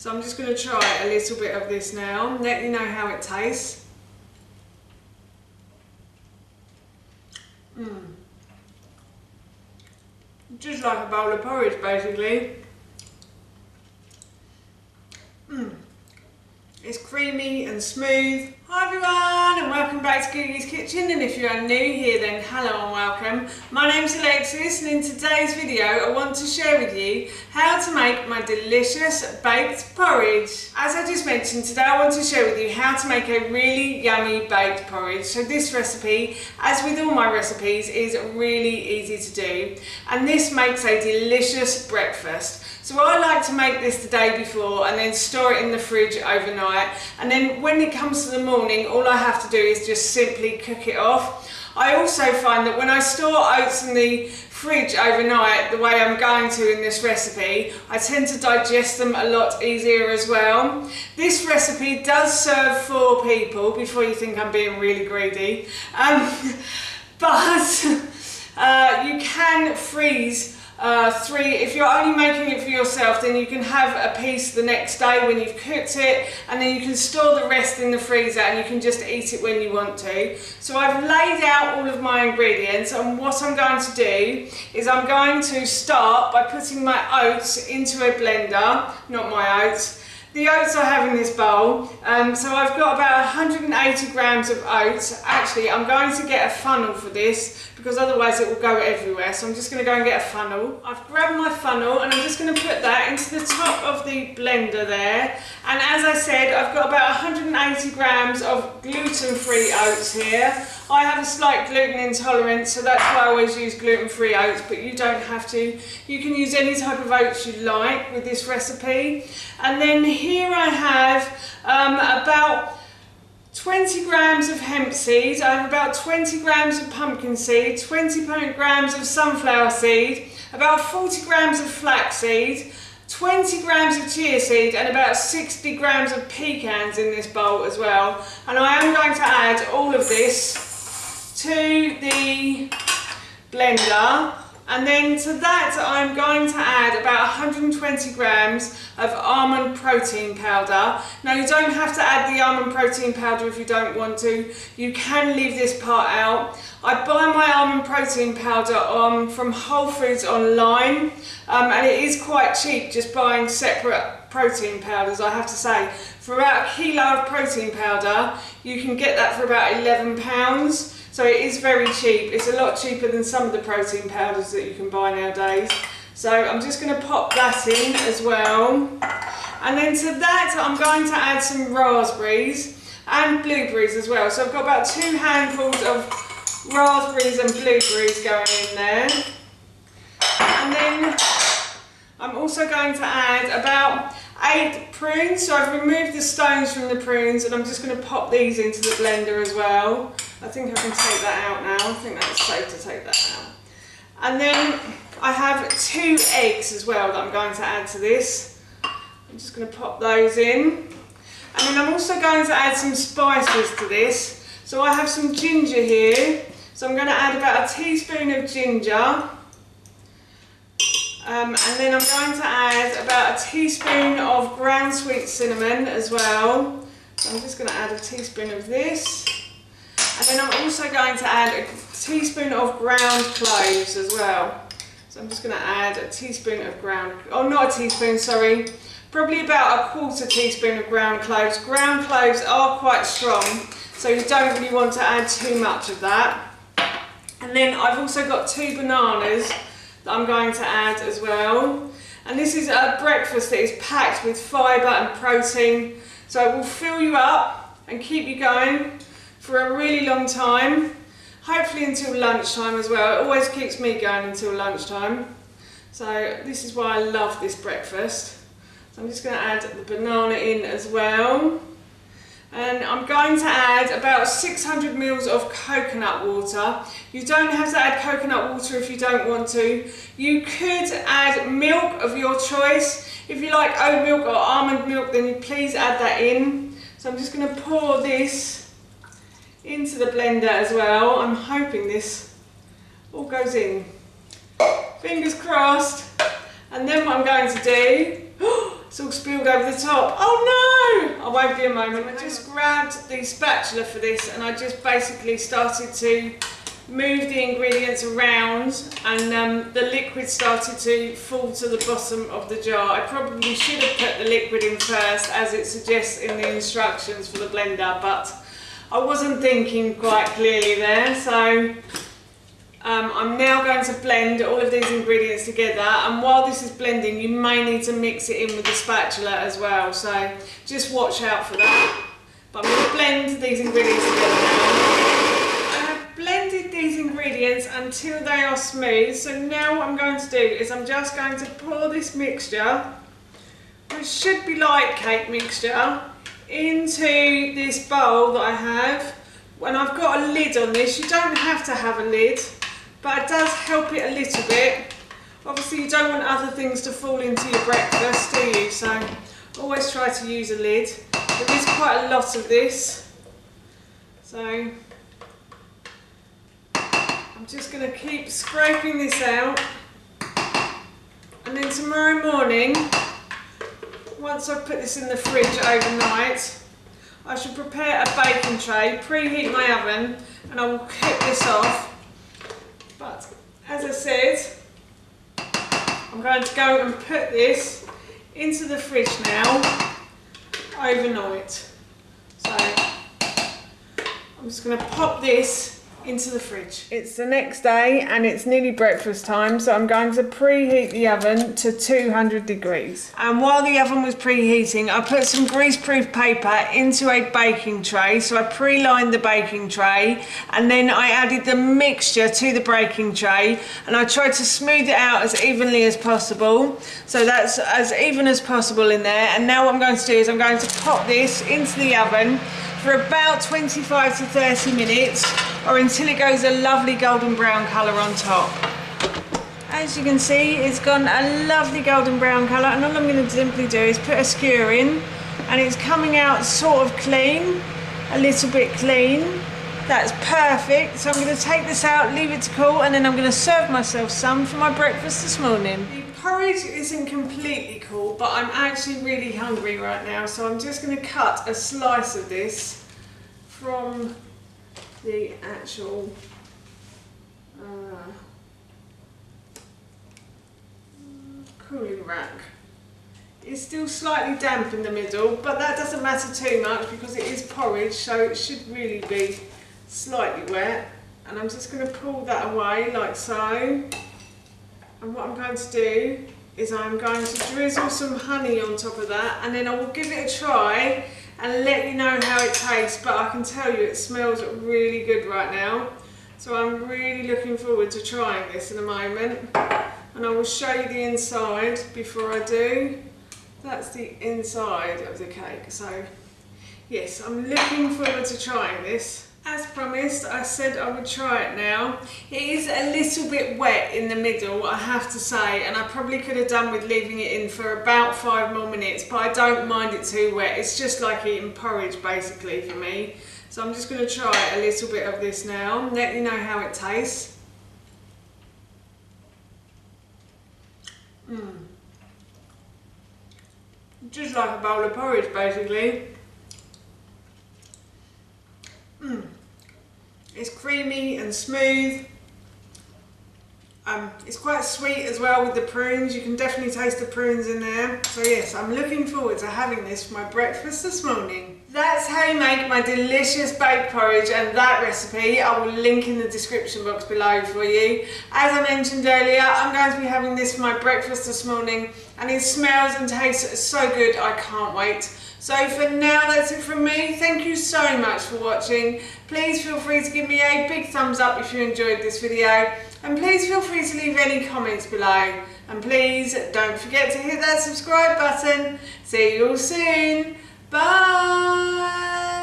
So I'm just going to try a little bit of this now, let you know how it tastes. Just like a bowl of porridge basically. It's creamy and smooth. Hi everyone and welcome back to Googie's Kitchen, and if you are new here then hello and welcome. My name's Alexis, and in today's video I want to share with you how to make my delicious baked porridge. As I just mentioned, today I want to share with you how to make a really yummy baked porridge. So this recipe, as with all my recipes, is really easy to do, and this makes a delicious breakfast. So I like to make this the day before and then store it in the fridge overnight, and then when it comes to the morning all I have to do is just simply cook it off. I also find that when I store oats in the fridge overnight, the way I'm going to in this recipe, I tend to digest them a lot easier as well. This recipe does serve 4 people, before you think I'm being really greedy, but you can freeze 3. If you're only making it for yourself, then you can have a piece the next day when you've cooked it, and then you can store the rest in the freezer and you can just eat it when you want to. So I've laid out all of my ingredients, and what I'm going to do is I'm going to start by putting my oats into a blender. Not my oats, the oats I have in this bowl. So I've got about 180 grams of oats. Actually, I'm going to get a funnel for this because otherwise it will go everywhere. So I'm just going to go and get a funnel. I've grabbed my funnel and I'm just going to put that into the top of the blender there. And as I said, I've got about 180 grams of gluten-free oats here. I have a slight gluten intolerance, so that's why I always use gluten-free oats, but you don't have to. You can use any type of oats you like with this recipe. And then here I have about 20 grams of hemp seed, I have about 20 grams of pumpkin seed, 20 grams of sunflower seed, about 40 grams of flax seed, 20 grams of chia seed, and about 60 grams of pecans in this bowl as well. And I am going to add all of this to the blender, and then to that I'm going to add about 120 grams of almond protein powder. Now you don't have to add the almond protein powder if you don't want to. You can leave this part out. I buy my almond protein powder from Whole Foods online, and it is quite cheap just buying separate protein powders, I have to say. For about a kilo of protein powder you can get that for about £11. So it is very cheap. It's a lot cheaper than some of the protein powders that you can buy nowadays. So I'm just going to pop that in as well. And then to that I'm going to add some raspberries and blueberries as well. So I've got about 2 handfuls of raspberries and blueberries going in there. And then I'm also going to add about 8 prunes. So I've removed the stones from the prunes and I'm just going to pop these into the blender as well. I think I can take that out now. I think that's safe to take that out. And then I have 2 eggs as well that I'm going to add to this. I'm just going to pop those in. And then I'm also going to add some spices to this. So I have some ginger here. So I'm going to add about a teaspoon of ginger. And then I'm going to add about a teaspoon of ground sweet cinnamon as well. So I'm just going to add a teaspoon of this. And then I'm also going to add a teaspoon of ground cloves as well. So I'm just going to add a teaspoon of not a teaspoon, sorry, probably about a 1/4 teaspoon of ground cloves. Ground cloves are quite strong, so you don't really want to add too much of that. And then I've also got 2 bananas that I'm going to add as well. And this is a breakfast that is packed with fibre and protein, so it will fill you up and keep you going for a really long time, hopefully until lunchtime as well. It always keeps me going until lunchtime. So this is why I love this breakfast. So I'm just going to add the banana in as well. And I'm going to add about 600 ml of coconut water. You don't have to add coconut water if you don't want to. You could add milk of your choice. If you like oat milk or almond milk, then you please add that in. So I'm just going to pour this into the blender as well. I'm hoping this all goes in. Fingers crossed. And then what I'm going to do, it's all spilled over the top. Oh no! I won't be a moment. I just grabbed the spatula for this and I just basically started to move the ingredients around, and the liquid started to fall to the bottom of the jar. I probably should have put the liquid in first, as it suggests in the instructions for the blender, but I wasn't thinking quite clearly there. So I'm now going to blend all of these ingredients together, and while this is blending you may need to mix it in with the spatula as well, so just watch out for that. But I'm going to blend these ingredients together now. Blended these ingredients until they are smooth, so now what I'm going to do is I'm just going to pour this mixture, which should be like cake mixture, into this bowl that I have. When I've got a lid on this, you don't have to have a lid, but it does help it a little bit. Obviously you don't want other things to fall into your breakfast, do you? So always try to use a lid. There is quite a lot of this, so I'm just going to keep scraping this out, and then tomorrow morning, once I've put this in the fridge overnight, I should prepare a baking tray, preheat my oven, and I will cook this off. But as I said, I'm going to go and put this into the fridge now overnight. So I'm just going to pop this into the fridge. It's the next day and it's nearly breakfast time, so I'm going to preheat the oven to 200 degrees. And while the oven was preheating, I put some greaseproof paper into a baking tray. So I pre-lined the baking tray, and then I added the mixture to the baking tray, and I tried to smooth it out as evenly as possible. So that's as even as possible in there. And now what I'm going to do is I'm going to pop this into the oven for about 25 to 30 minutes, or until it goes a lovely golden brown colour on top. As you can see, it's gone a lovely golden brown colour, and all I'm going to simply do is put a skewer in, and it's coming out sort of clean, a little bit clean. That's perfect. So I'm going to take this out, leave it to cool, and then I'm going to serve myself some for my breakfast this morning. The porridge isn't completely cool, but I'm actually really hungry right now, so I'm just going to cut a slice of this from the actual cooling rack. It's still slightly damp in the middle, but that doesn't matter too much because it is porridge, so it should really be slightly wet. And I'm just going to pull that away like so. And what I'm going to do is I'm going to drizzle some honey on top of that, and then I will give it a try and let you know how it tastes. But I can tell you it smells really good right now. So I'm really looking forward to trying this in a moment. And I will show you the inside before I do. That's the inside of the cake. So yes, I'm looking forward to trying this. As promised, I said I would try it now. It is a little bit wet in the middle, I have to say, and I probably could have done with leaving it in for about 5 more minutes, but I don't mind it too wet. It's just like eating porridge basically for me. So I'm just going to try a little bit of this now and let you know how it tastes. Just like a bowl of porridge basically. It's creamy and smooth. It's quite sweet as well with the prunes. You can definitely taste the prunes in there. So yes, I'm looking forward to having this for my breakfast this morning. That's how you make my delicious baked porridge, and that recipe I will link in the description box below for you. As I mentioned earlier, I'm going to be having this for my breakfast this morning, and it smells and tastes so good, I can't wait. So for now, that's it from me. Thank you so much for watching. Please feel free to give me a big thumbs up if you enjoyed this video. And please feel free to leave any comments below. And please don't forget to hit that subscribe button. See you all soon. Bye.